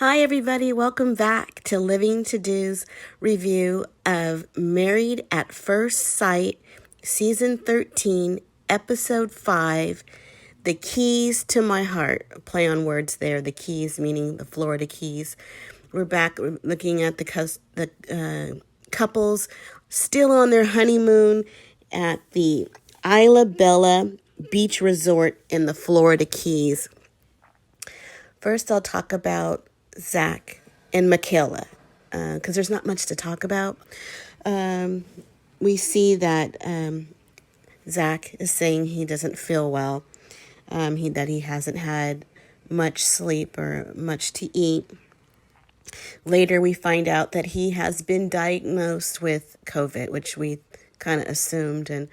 Hi, everybody. Welcome back to Living To Do's review of Married at First Sight, Season 13, Episode 5, The Keys to My Heart. Play on words there. The keys meaning the Florida Keys. We're back looking at the couples still on their honeymoon at the Isla Beach Resort in the Florida Keys. First, I'll talk about Zach and Michaela, because there's not much to talk about. We see that Zach is saying he doesn't feel well, that he hasn't had much sleep or much to eat. Later, we find out that he has been diagnosed with COVID, which we kind of assumed, and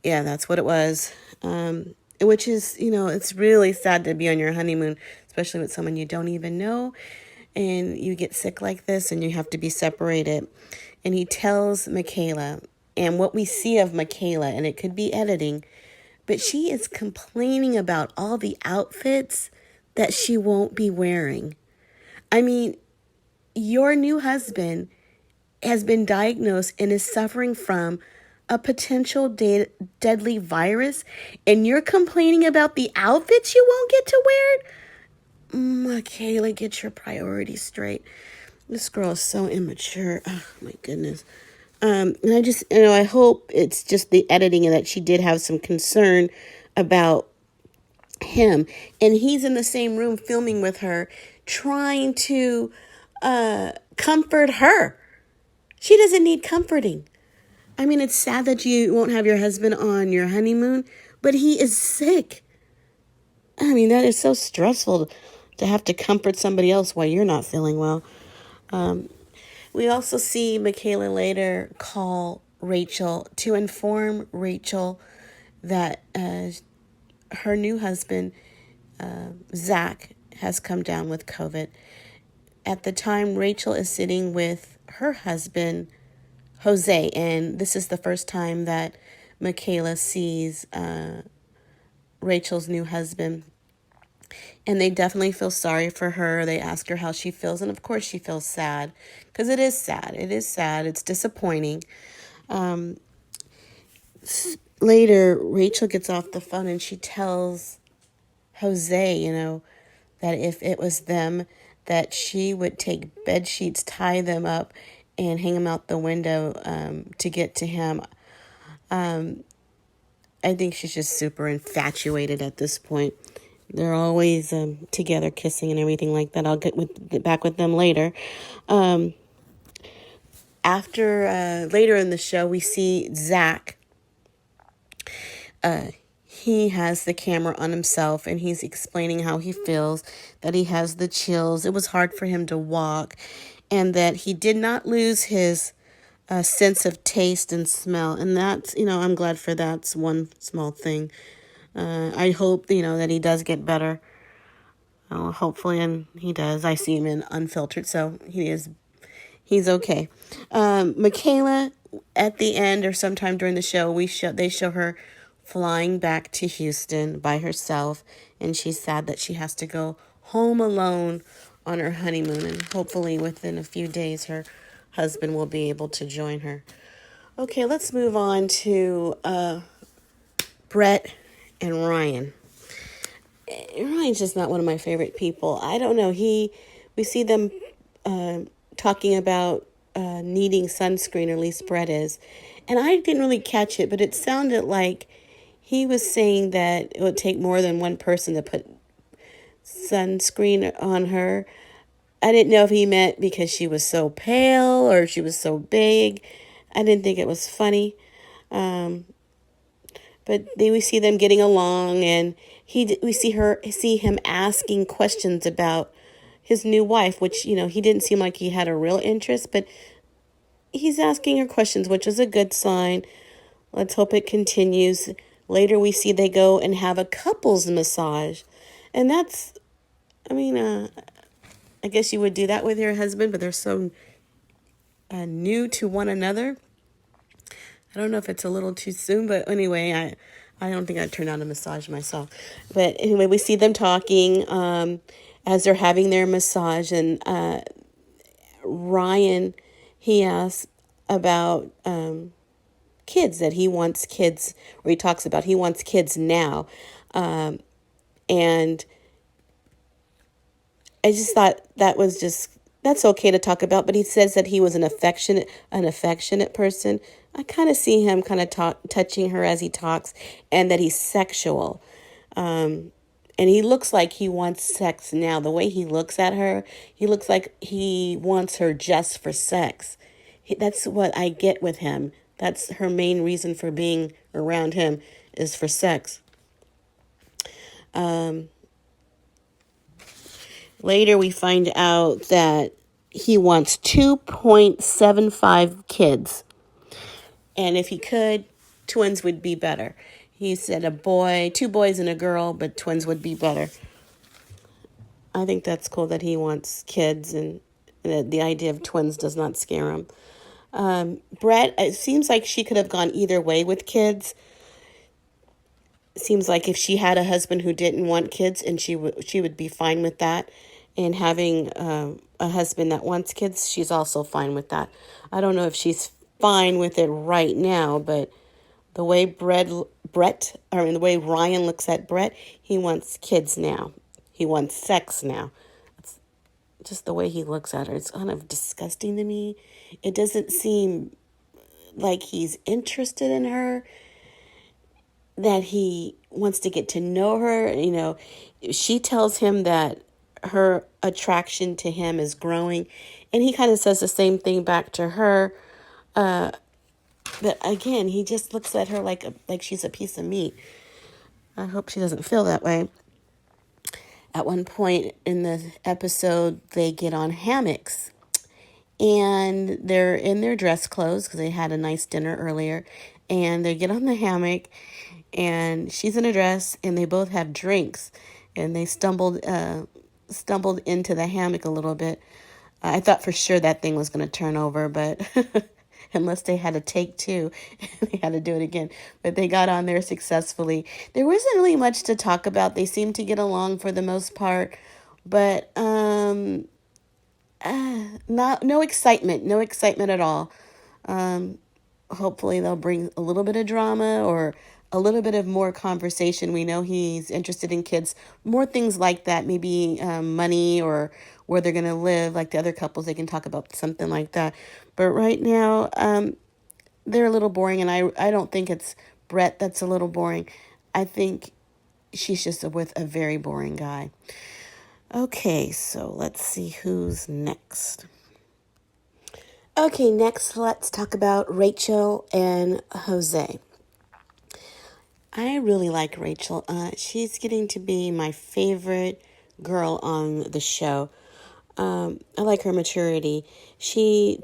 yeah, that's what it was. Which is, it's really sad to be on your honeymoon, especially with someone you don't even know, and you get sick like this and you have to be separated. And he tells Michaela, and what we see of Michaela, and it could be editing, but she is complaining about all the outfits that she won't be wearing. I mean, your new husband has been diagnosed and is suffering from a potential deadly virus, and you're complaining about the outfits you won't get to wear? Michaela, get your priorities straight. This girl is so immature. Oh, my goodness. And I just, I hope it's just the editing and that she did have some concern about him. And he's in the same room filming with her, trying to comfort her. She doesn't need comforting. I mean, it's sad that you won't have your husband on your honeymoon, but he is sick. I mean, that is so stressful to have to comfort somebody else while you're not feeling well. We also see Michaela later call Rachel to inform Rachel that her new husband, Zach, has come down with COVID. At the time, Rachel is sitting with her husband, Jose, and this is the first time that Michaela sees Rachel's new husband. And they definitely feel sorry for her. They ask her how she feels, and of course she feels sad, because it is sad. It is sad. It's disappointing. Later, Rachel gets off the phone and she tells Jose, that if it was them, that she would take bed sheets, tie them up, and hang them out the window to get to him. I think she's just super infatuated at this point. They're always together, kissing and everything like that. I'll get back with them later. Later in the show, we see Zach. He has the camera on himself, and he's explaining how he feels, that he has the chills. It was hard for him to walk, and that he did not lose his sense of taste and smell. And that's, I'm glad for that's one small thing. I hope, that he does get better. Hopefully, and he does. I see him in Unfiltered, so he's okay. Michaela, at the end or sometime during the show, they show her flying back to Houston by herself, and she's sad that she has to go home alone on her honeymoon, and hopefully within a few days her husband will be able to join her. Okay, let's move on to Brett and Ryan. Ryan's just not one of my favorite people. I don't know. We see them talking about needing sunscreen, or at least Brett is. And I didn't really catch it, but it sounded like he was saying that it would take more than one person to put sunscreen on her. I didn't know if he meant because she was so pale or she was so big. I didn't think it was funny. But then we see them getting along, and we see him asking questions about his new wife, which, he didn't seem like he had a real interest, but he's asking her questions, which is a good sign. Let's hope it continues. Later, we see they go and have a couples massage, and that's, I guess you would do that with your husband, but they're so new to one another. I don't know if it's a little too soon, but anyway, I don't think I'd turn on a massage myself. But anyway, we see them talking. as they're having their massage, and Ryan, he asks about kids, that he wants kids, or he talks about he wants kids now. And I just thought that's okay to talk about, but he says that he was an affectionate person. I kind of see him kind of touching her as he talks, and that he's sexual. And he looks like he wants sex now. The way he looks at her, he looks like he wants her just for sex. That's what I get with him. That's her main reason for being around him, is for sex. Later, we find out that he wants 2.75 kids. And if he could, twins would be better. He said two boys and a girl, but twins would be better. I think that's cool that he wants kids, and the idea of twins does not scare him. Brett, it seems like she could have gone either way with kids. It seems like if she had a husband who didn't want kids, and she would be fine with that. And having a husband that wants kids, she's also fine with that. I don't know if she's fine with it right now, but the way the way Ryan looks at Brett, he wants kids now. He wants sex now. It's just the way he looks at her. It's kind of disgusting to me. It doesn't seem like he's interested in her, that he wants to get to know her. She tells him that her attraction to him is growing, and he kind of says the same thing back to her. But again, he just looks at her like she's a piece of meat. I hope she doesn't feel that way. At one point in the episode, they get on hammocks, and they're in their dress clothes because they had a nice dinner earlier, and they get on the hammock, and she's in a dress, and they both have drinks, and they stumbled into the hammock a little bit. I thought for sure that thing was going to turn over, but unless they had a take two, they had to do it again. But they got on there successfully. There wasn't really much to talk about. They seemed to get along for the most part, but no excitement at all. Hopefully they'll bring a little bit of drama, or a little bit of more conversation. We know he's interested in kids, more things like that, maybe money, or where they're going to live, like the other couples. They can talk about something like that. But right now, they're a little boring, and I don't think it's Brett that's a little boring. I think she's just with a very boring guy. Okay, so let's see who's next. Okay, next let's talk about Rachel and Jose. I really like Rachel. She's getting to be my favorite girl on the show. I like her maturity. She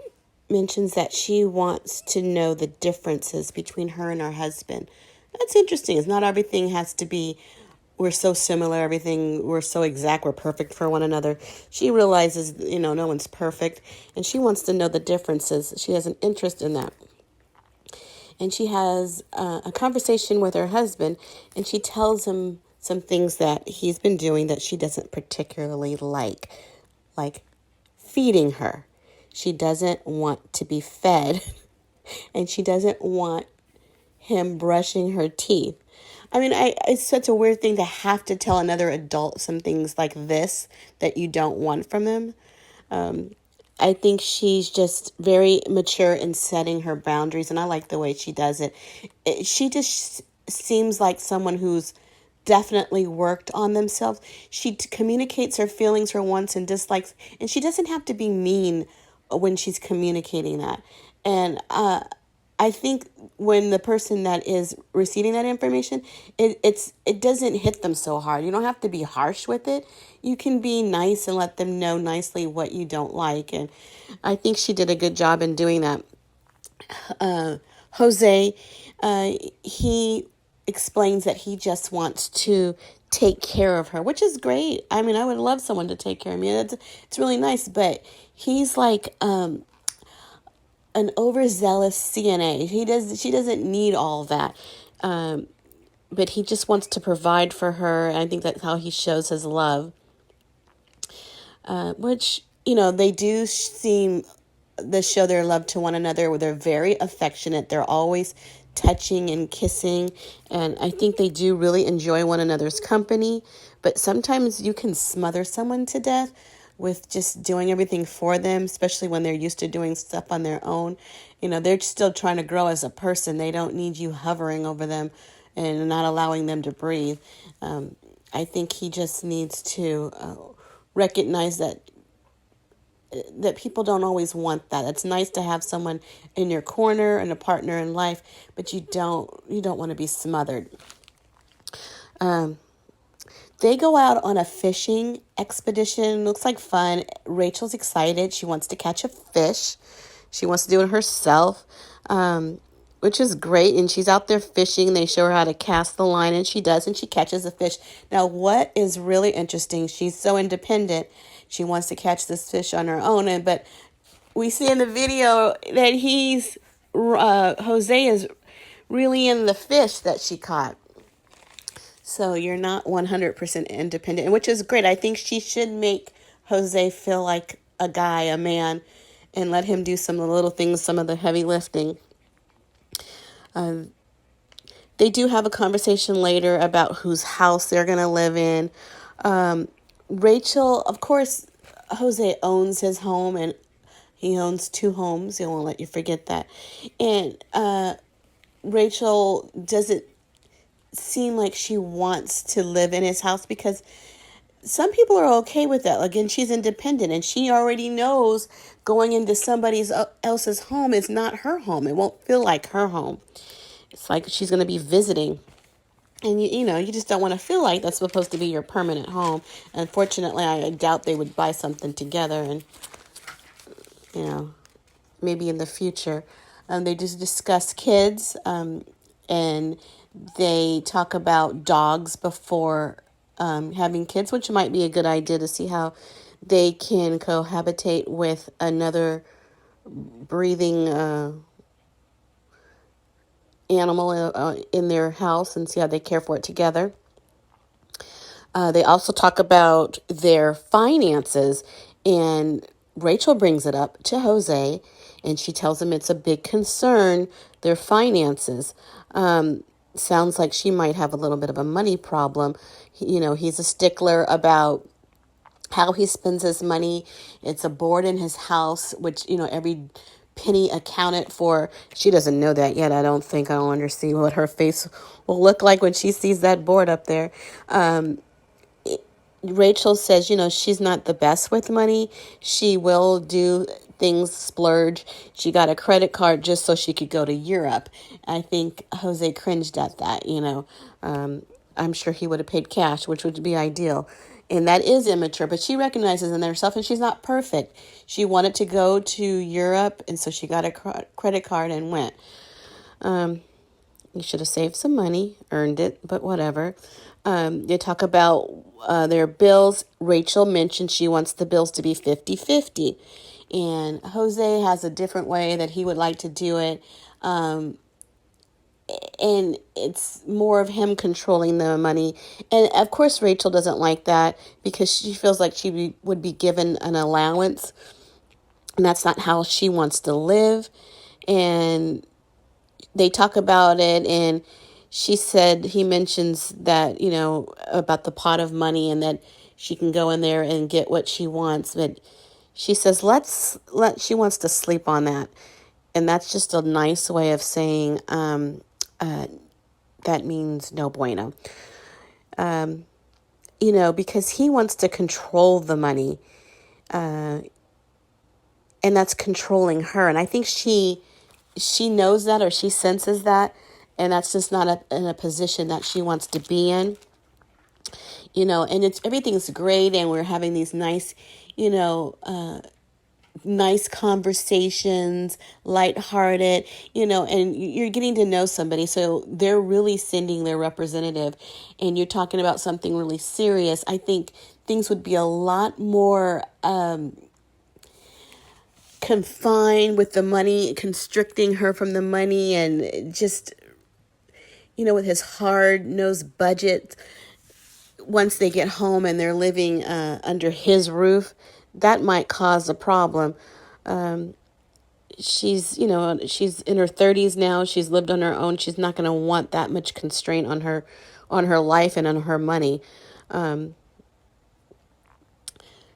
mentions that she wants to know the differences between her and her husband. That's interesting. It's not everything has to be, we're so similar, we're so exact, we're perfect for one another. She realizes, no one's perfect, and she wants to know the differences. She has an interest in that. And she has a conversation with her husband, and she tells him some things that he's been doing that she doesn't particularly like feeding her. She doesn't want to be fed, and she doesn't want him brushing her teeth. I mean, it's such a weird thing to have to tell another adult some things like this that you don't want from them. I think she's just very mature in setting her boundaries, and I like the way she does it. She just seems like someone who's definitely worked on themselves. She communicates her feelings, her wants and dislikes, and she doesn't have to be mean when she's communicating that. And I think when the person that is receiving that information, it doesn't hit them so hard. You don't have to be harsh with it. You can be nice and let them know nicely what you don't like. And I think she did a good job in doing that. Jose, he explains that he just wants to take care of her, which is great. I mean, I would love someone to take care of me. It's really nice, but he's like an overzealous CNA. She doesn't need all that. But he just wants to provide for her, and I think that's how he shows his love. which, they do seem they show their love to one another where they're very affectionate. They're always touching and kissing. And I think they do really enjoy one another's company. But sometimes you can smother someone to death with just doing everything for them, especially when they're used to doing stuff on their own. They're still trying to grow as a person. They don't need you hovering over them and not allowing them to breathe. I think he just needs to recognize that people don't always want that. It's nice to have someone in your corner and a partner in life, but you don't want to be smothered. They go out on a fishing expedition. Looks like fun. Rachel's excited. She wants to catch a fish. She wants to do it herself, which is great. And she's out there fishing. They show her how to cast the line, and she does, and she catches a fish. Now, what is really interesting, she's so independent. She wants to catch this fish on her own, but we see in the video that Jose is really in the fish that she caught. So you're not 100% independent, which is great. I think she should make Jose feel like a guy, a man, and let him do some of the little things, some of the heavy lifting. They do have a conversation later about whose house they're going to live in. Rachel, of course, Jose owns his home, and he owns 2 homes. He won't let you forget that. And Rachel doesn't seem like she wants to live in his house because some people are okay with that. Again, she's independent, and she already knows going into somebody else's home is not her home. It won't feel like her home. It's like she's going to be visiting. And, you just don't want to feel like that's supposed to be your permanent home. Unfortunately, I doubt they would buy something together and, maybe in the future. They just discuss kids, and they talk about dogs before having kids, which might be a good idea to see how they can cohabitate with another breathing animal in their house and see how they care for it together. They also talk about their finances, and Rachel brings it up to Jose, and she tells him it's a big concern, their finances. Sounds like she might have a little bit of a money problem. He's a stickler about how he spends his money. It's a board in his house, which, every penny accounted for. She doesn't know that yet, I don't think. I don't understand what her face will look like when she sees that board up there. Rachel says, she's not the best with money. She will do things, splurge. She got a credit card just so she could go to Europe. I think Jose cringed at that, I'm sure he would have paid cash, which would be ideal. And that is immature, but she recognizes in herself, and she's not perfect. She wanted to go to Europe, and so she got a credit card and went. You should have saved some money, earned it, but whatever. They talk about their bills. Rachel mentioned she wants the bills to be 50-50. And Jose has a different way that he would like to do it. And it's more of him controlling the money. And of course, Rachel doesn't like that because she feels like she would be given an allowance. And that's not how she wants to live. And they talk about it, and he mentions that, about the pot of money and that she can go in there and get what she wants. But she says, she wants to sleep on that. And that's just a nice way of saying, that means no bueno. Because he wants to control the money. And that's controlling her. And I think she knows that, or she senses that. And that's just not in a position that she wants to be in. And everything's great. And we're having these nice, nice conversations, lighthearted, and you're getting to know somebody. So they're really sending their representative, and you're talking about something really serious. I think things would be a lot more confined with the money, constricting her from the money, and just, with his hard-nosed budget, once they get home and they're living under his roof, that might cause a problem. She's she's in her 30s now. She's lived on her own. She's not going to want that much constraint on her life and on her money.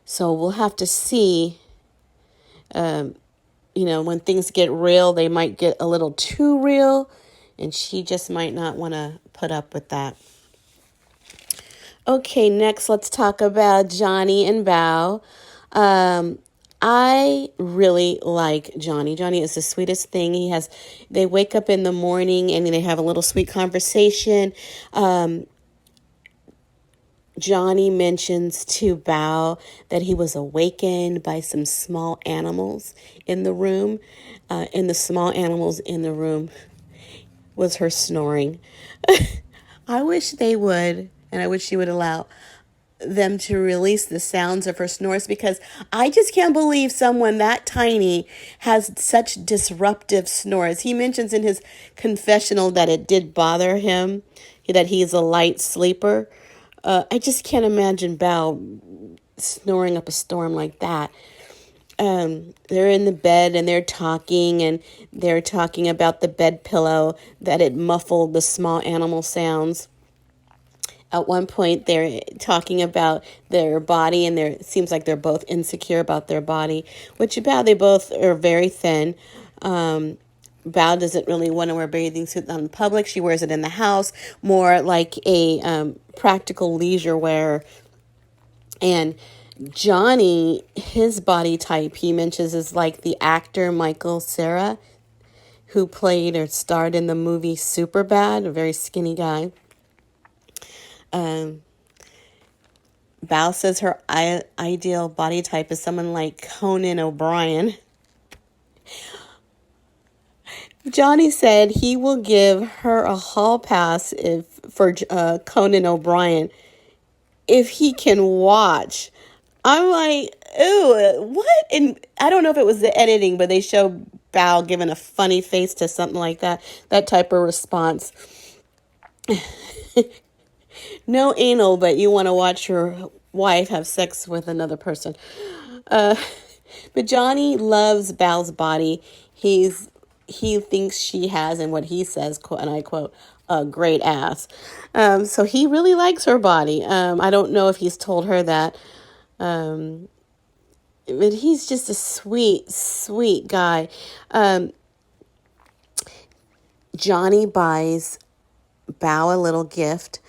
So we'll have to see. When things get real, they might get a little too real, and she just might not want to put up with that. Okay, next let's talk about Johnny and Bao. I really like Johnny. Johnny is the sweetest thing. They wake up in the morning and they have a little sweet conversation. Johnny mentions to Bao that he was awakened by some small animals in the room. And the small animals in the room was her snoring. I wish they would, and I wish she would allow them to release the sounds of her snores, because I just can't believe someone that tiny has such disruptive snores. He mentions in his confessional that it did bother him, that he's a light sleeper. I just can't imagine Bao snoring up a storm like that. They're in the bed and they're talking about the bed pillow, that it muffled the small animal sounds. At one point, they're talking about their body, and it seems like they're both insecure about their body, which Bao, they both are very thin. Bao doesn't really want to wear bathing suits in public. She wears it in the house, more like a practical leisure wear. And Johnny, his body type, he mentions, is like the actor Michael Cera, who played or starred in the movie Superbad, a very skinny guy. Bao says her ideal body type is someone like Conan O'Brien. Johnny said he will give her a hall pass for Conan O'Brien if he can watch. I'm like, ooh, what? And I don't know if it was the editing, but they show Bao giving a funny face to something like that. That type of response. No anal, but you want to watch your wife have sex with another person. But Johnny loves Bao's body. He thinks she has, and what he says, quote, and I quote, a great ass. So he really likes her body. I don't know if he's told her that. But he's just a sweet, sweet guy. Johnny buys Bao a little gift.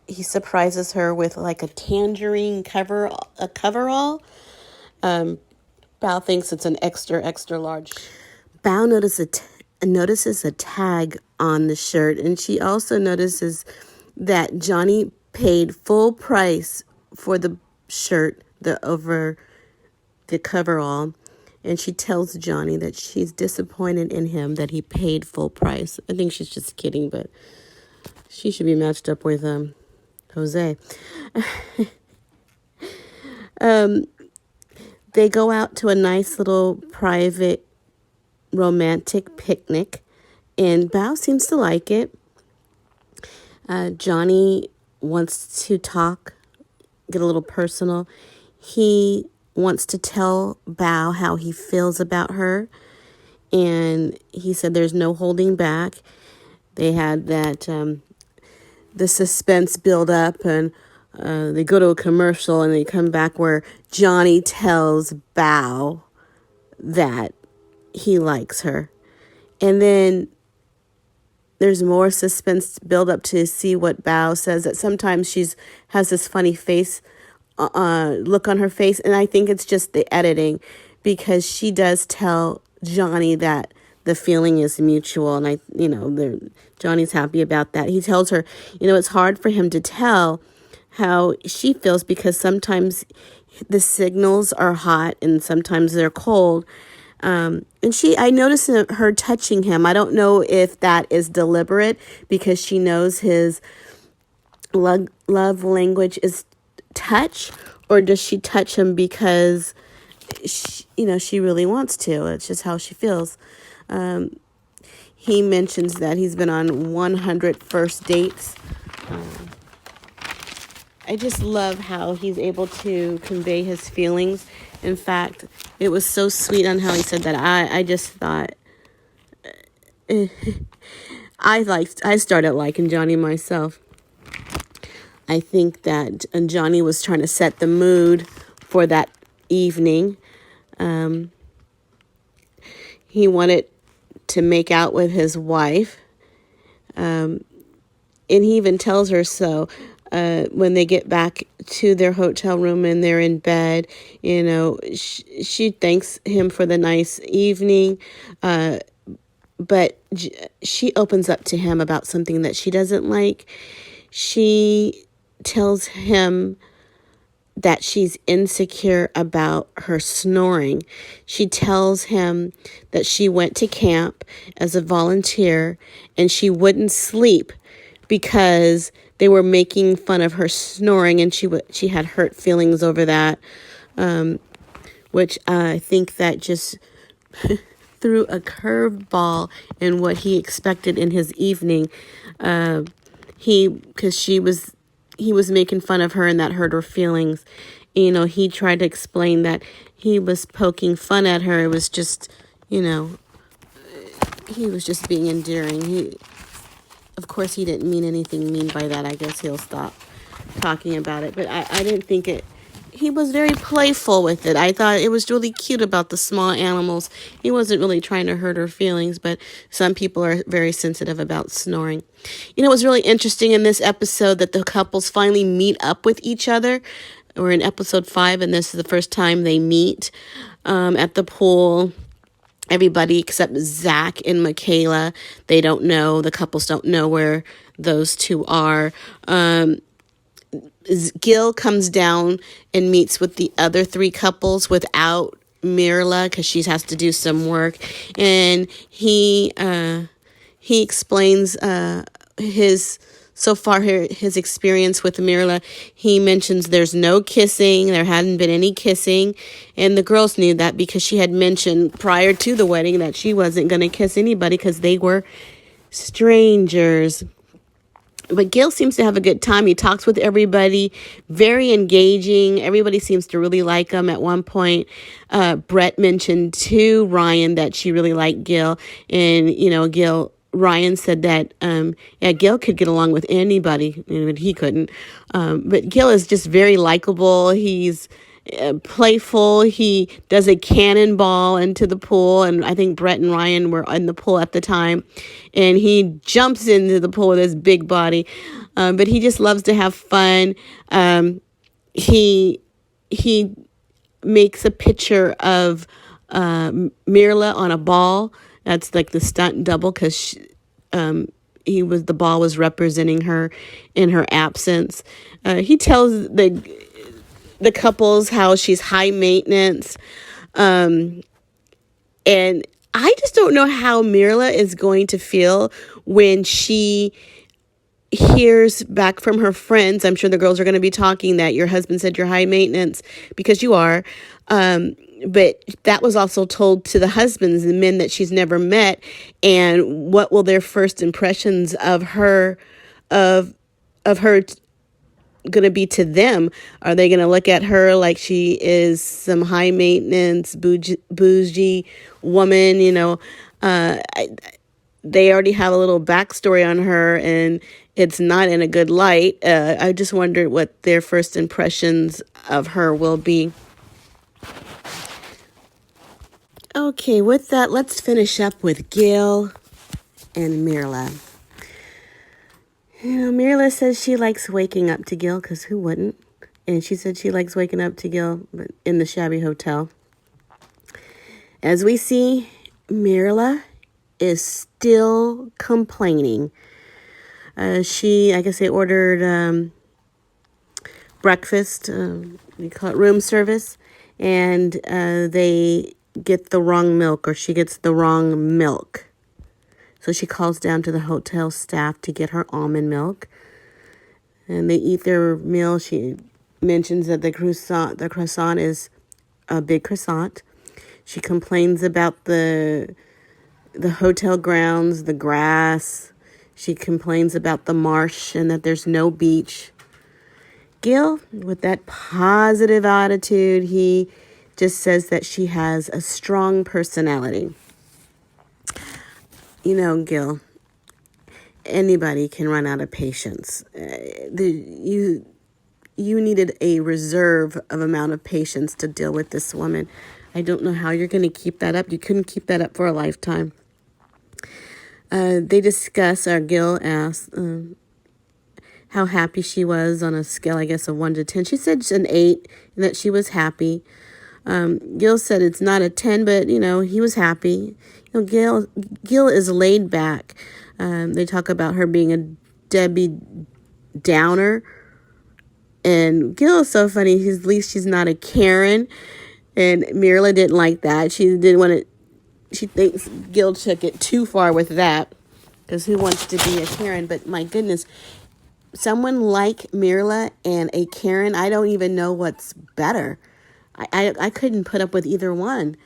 He surprises her with like a tangerine coverall. Bao thinks it's an extra large. Bao notices a tag on the shirt, and she also notices that Johnny paid full price for the shirt, over the coverall, and she tells Johnny that she's disappointed in him that he paid full price. I think she's just kidding, but she should be matched up with Jose. They go out to a nice little private romantic picnic, and Bao seems to like it. Johnny wants to talk, get a little personal. He wants to tell Bao how he feels about her, and he said there's no holding back. They had that the suspense build up, and they go to a commercial, and they come back where Johnny tells Bao that he likes her. And then there's more suspense build up to see what Bao says, that sometimes has this funny face, look on her face. And I think it's just the editing, because she does tell Johnny that the feeling is mutual. And Johnny's happy about that. He tells her, it's hard for him to tell how she feels, because sometimes the signals are hot and sometimes they're cold. And I noticed her touching him. I don't know if that is deliberate, because she knows his love language is touch, or does she touch him because she really wants to. It's just how she feels. He mentions that he's been on 100 first dates. I just love how he's able to convey his feelings. In fact, it was so sweet on how he said that. I just thought, I started liking Johnny myself. I think that Johnny was trying to set the mood for that evening. He wanted to make out with his wife. And he even tells her so. When they get back to their hotel room and they're in bed, she thanks him for the nice evening. But she opens up to him about something that she doesn't like. She tells him that she's insecure about her snoring. She tells him that she went to camp as a volunteer and she wouldn't sleep because they were making fun of her snoring, and she had hurt feelings over that, which I think that just threw a curveball in what he expected in his evening. Because he was making fun of her and that hurt her feelings. He tried to explain that he was poking fun at her. It was just, he was just being endearing. Of course, he didn't mean anything mean by that. I guess he'll stop talking about it. But I didn't think it. He was very playful with it. I thought it was really cute about the small animals. He wasn't really trying to hurt her feelings, but some people are very sensitive about snoring. It was really interesting in this episode that the couples finally meet up with each other. We're in episode 5, and this is the first time they meet at the pool. Everybody except Zach and Michaela, they don't know. The couples don't know where those two are. Gil comes down and meets with the other 3 couples without Mirla because she has to do some work, and he explains his experience with Marla. He mentions there's no kissing. There hadn't been any kissing. And the girls knew that because she had mentioned prior to the wedding that she wasn't going to kiss anybody because they were strangers. But Gil seems to have a good time. He talks with everybody, very engaging. Everybody seems to really like him. At one point, Brett mentioned to Ryan that she really liked Gil. And, Ryan said that, Gil could get along with anybody, but he couldn't. But Gil is just very likable. He's playful. He does a cannonball into the pool, and I think Brett and Ryan were in the pool at the time, and he jumps into the pool with his big body. But he just loves to have fun. He makes a picture of Mirla on a ball. That's like the stunt double because the ball was representing her in her absence. He tells the couples how she's high maintenance. And I just don't know how Mirla is going to feel when she hears back from her friends. I'm sure the girls are going to be talking that your husband said you're high maintenance because you are. But that was also told to the husbands, the men that she's never met. And what will their first impressions of her going to be to them? Are they going to look at her like she is some high maintenance, bougie woman? They already have a little backstory on her, and it's not in a good light. I just wondered what their first impressions of her will be. Okay, with that, let's finish up with Gil and Mirla. Mirla says she likes waking up to Gil, because who wouldn't? And she said she likes waking up to Gil in the shabby hotel. As we see, Mirla is still complaining. I guess they ordered breakfast, we call it room service, and they get the wrong milk, or she gets the wrong milk. So she calls down to the hotel staff to get her almond milk. And they eat their meal. She mentions that the croissant is a big croissant. She complains about the hotel grounds, the grass. She complains about the marsh and that there's no beach. Gil, with that positive attitude, he just says that she has a strong personality. You know, Gil, anybody can run out of patience. You needed a reserve of amount of patience to deal with this woman. I don't know how you're going to keep that up. You couldn't keep that up for a lifetime. They discuss, or Gil asks, how happy she was on a scale, I guess, of 1 to 10. She said an 8, and that she was happy. Gil said it's not a 10, but, he was happy. Gil is laid back. They talk about her being a Debbie Downer. And Gil is so funny. At least she's not a Karen. And Mirla didn't like that. She didn't want to. She thinks Gil took it too far with that. Because who wants to be a Karen? But my goodness, someone like Mirla and a Karen, I don't even know what's better. I couldn't put up with either one.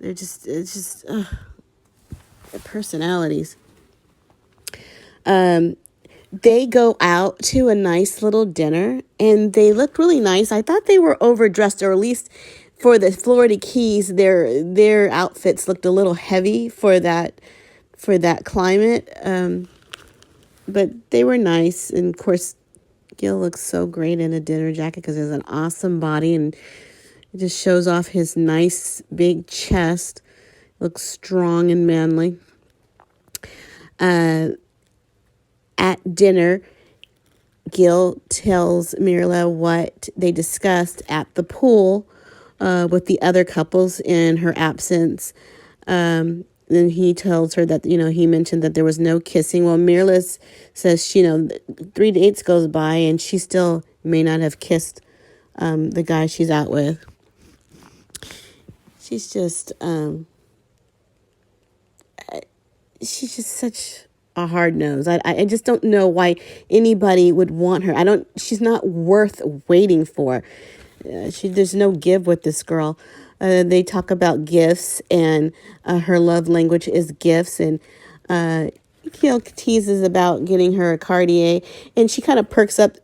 It's just their personalities. They go out to a nice little dinner, and they look really nice. I thought they were overdressed, or at least for the Florida Keys, their outfits looked a little heavy for that climate. But they were nice, and of course, Gil looks so great in a dinner jacket because he has an awesome body, and it just shows off his nice big chest. Looks strong and manly. At dinner, Gil tells Mirla what they discussed at the pool with the other couples in her absence. Then he tells her that, he mentioned that there was no kissing. Well, Mirla says, 3 dates goes by and she still may not have kissed the guy she's out with. She's just such a hard nose. I just don't know why anybody would want her. She's not worth waiting for. There's no give with this girl. They talk about gifts, and her love language is gifts, and Gil teases about getting her a Cartier, and she kind of perks up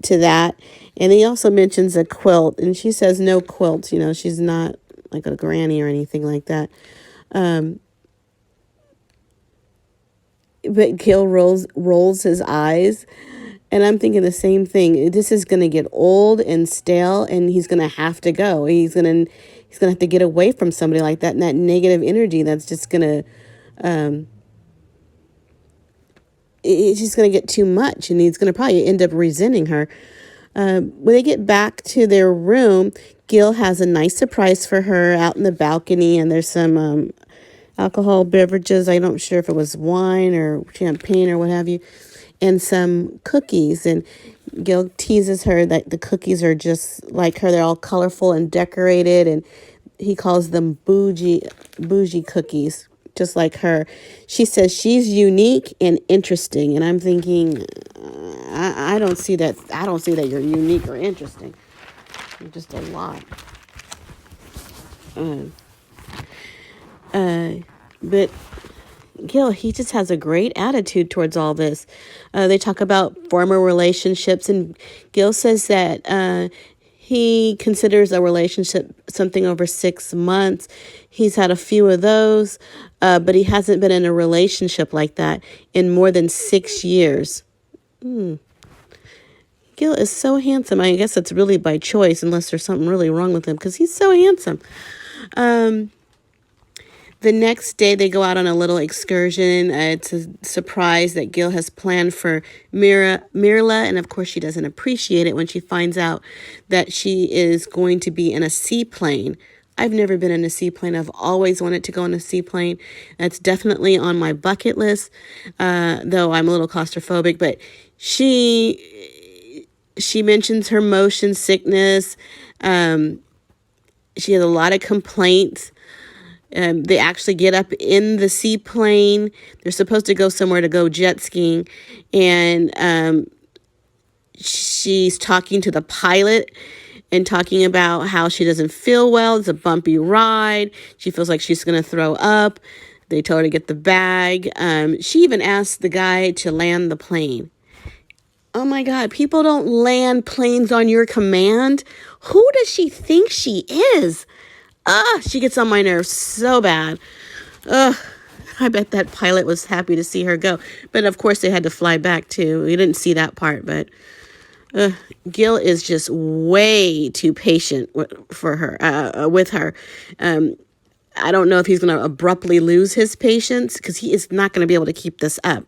to that. And he also mentions a quilt, and she says no quilts. She's not like a granny or anything like that. But Gil rolls his eyes, and I'm thinking the same thing. This is going to get old and stale, and he's going to have to go. He's going to have to get away from somebody like that, and that negative energy that's just going to, it's just going to get too much, and he's going to probably end up resenting her. When they get back to their room, Gil has a nice surprise for her out in the balcony, and there's some alcohol beverages. I'm not sure if it was wine or champagne or what have you, and some cookies. And Gil teases her that the cookies are just like her. They're all colorful and decorated, and he calls them bougie cookies, just like her. She says she's unique and interesting, and I'm thinking, I don't see that. I don't see that you're unique or interesting. You're just a lot. But Gil, he just has a great attitude towards all this. They talk about former relationships, and Gil says that he considers a relationship something over 6 months. He's had a few of those, but he hasn't been in a relationship like that in more than 6 years. Gil is so handsome. I guess it's really by choice, unless there's something really wrong with him, because he's so handsome. The next day, they go out on a little excursion. It's a surprise that Gil has planned for Mirla, and of course, she doesn't appreciate it when she finds out that she is going to be in a seaplane. I've never been in a seaplane. I've always wanted to go on a seaplane. That's definitely on my bucket list, though I'm a little claustrophobic. But she mentions her motion sickness. She has a lot of complaints. They actually get up in the seaplane. They're supposed to go somewhere to go jet skiing. And she's talking to the pilot and talking about how she doesn't feel well. It's a bumpy ride. She feels like she's going to throw up. They told her to get the bag. She even asked the guy to land the plane. Oh my God, people don't land planes on your command. Who does she think she is? She gets on my nerves so bad. I bet that pilot was happy to see her go. But of course they had to fly back too. We didn't see that part, but Gil is just way too patient for her, with her. I don't know if he's going to abruptly lose his patience because he is not going to be able to keep this up.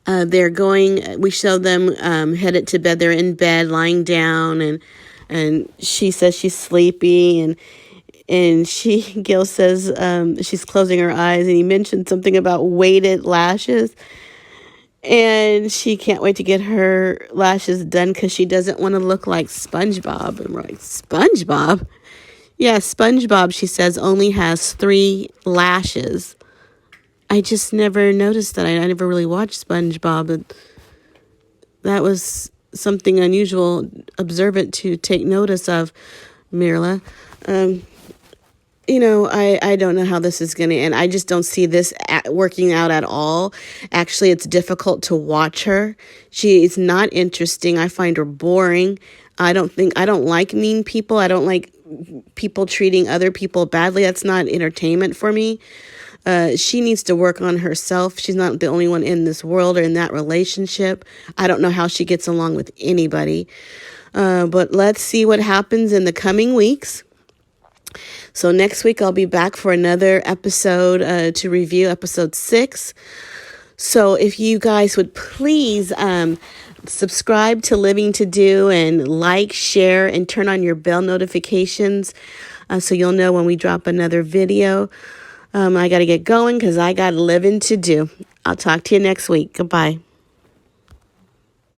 We show them headed to bed. They're in bed, lying down, and she says she's sleepy, and Gil says she's closing her eyes, and he mentioned something about weighted lashes. And she can't wait to get her lashes done because she doesn't want to look like SpongeBob. And we're like, SpongeBob? Yeah, SpongeBob, she says, only has 3 lashes. I just never noticed that. I never really watched SpongeBob. But that was something unusual, observant to take notice of, Mirla. I don't know how this is going to end. I just don't see this working out at all. Actually, it's difficult to watch her. She is not interesting. I find her boring. I don't like mean people. I don't like people treating other people badly. That's not entertainment for me. She needs to work on herself. She's not the only one in this world or in that relationship. I don't know how she gets along with anybody. But let's see what happens in the coming weeks. So next week I'll be back for another episode to review, episode 6. So if you guys would please subscribe to Living to Do and like, share, and turn on your bell notifications so you'll know when we drop another video. I got to get going because I got living to do. I'll talk to you next week. Goodbye.